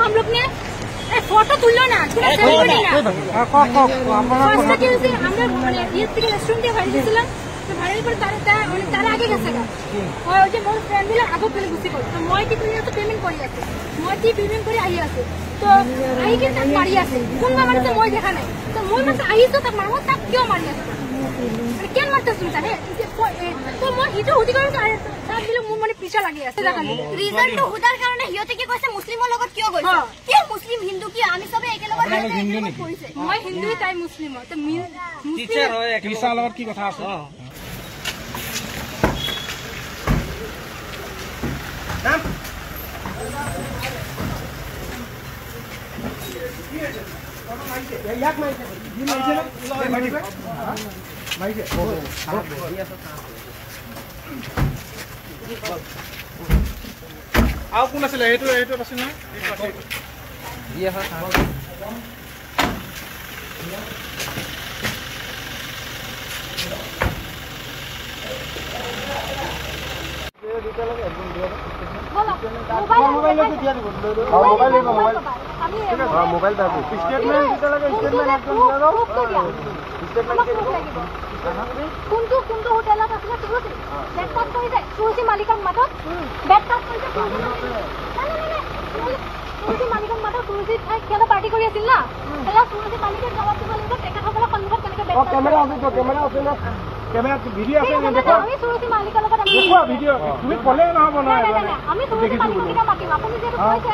हम लोग ने फोटो तुलो ना सेलिब्रिटी ना ফার্স্ট কি হইছে আমরা মানে ইয়ে থেকে রেস্টুরেন্টে ভাড়া দিছিলাম তো ভাড়ার পর তার আগে গেছে গা ওই যে মোর ফ্রেন্ড গুলো আগে পেলে গুছি কর তো মই কি করি তো পেমেন্ট করি আছে মই কি পেমেন্ট করে আই আছে তো আই কি তাক মারি আছে কোন মানে তো মই দেখা নাই তো মই মানে আই তো তাক মারো তাক কিয় মারি আছে আরে কেন মারতাছ তুমি তাহে তো মই ইটো হুদি করে তাক দিলে মোৰ মানে পিছা লাগি আছে দেখা ৰিজন তো হুদাৰ কাৰণে হিয়তে কি কইছে মুসলিমৰ লগত কিয় গৈছে কি মুসলিম হিন্দু কি আমি সবে একে লগত হিন্দু নি কইছে মই হিন্দু তাই মুসলিম তো টিচার হয় টিচার লগত কি কথা আছে নাম ইয়াক মাইছে দি মাইছে না মাইছে আও কোন আছিল এটো আছিল না দিয়া হয় মোবাইল দিয়া দিব মোবাইল মোবাইল দাও স্টেটমেন্ট দিতে লাগে স্টেটমেন্ট একদম দিয়া দাও স্টেটমেন্ট কি লাগিব কোনটো হোটেলত আছে তুলসী বেটকাট কৰি যায় তুলসী মালিকক মাতত বেটকাট কৰি যায় তুলসী মালিকক মাতত তুলসী কেনে পাৰ্টি কৰি আছিল না তেলা তুলসী মালিকে জবাব দিব লাগিব তেখেতসকলৰ সন্মুখত কেনেকৈ বেটকাট কেমেৰা আছে না কেমেৰা ভিডিও আছে নে দেখো আমি তুলসী মালিকৰ লগত আমি দেখো ভিডিও তুমি কলে নহব না আমি তুলসী মালিকক মাতিম আপুনি যে কৈছে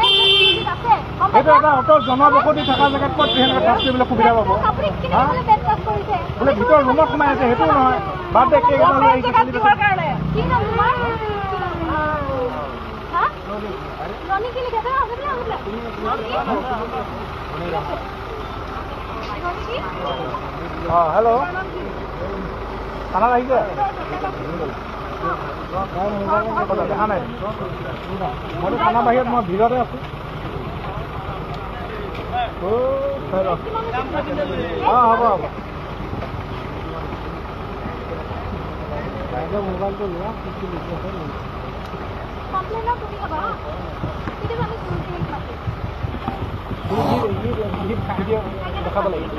আছে এটা অটো জনবসতি থকা জায়গাত কত হেনে কাজ কৰিবলৈ সুবিধা পাব আপুনি কেনেকৈ বেটকাট কৰিছে বলে ভিতৰ ৰুমত সোমাই আছে হেতু নহয় বাদ দে কে কিহৰ কাৰণে কি নাম তোমাৰ হা ৰনি কি লিখে আছে হেল্ল' খানা লাগিছে দেখা নাই মই খানা বাহিৰত মই ভিৰতে আছো হ'ব মোবাইলটো লোৱা দেখাব লাগিব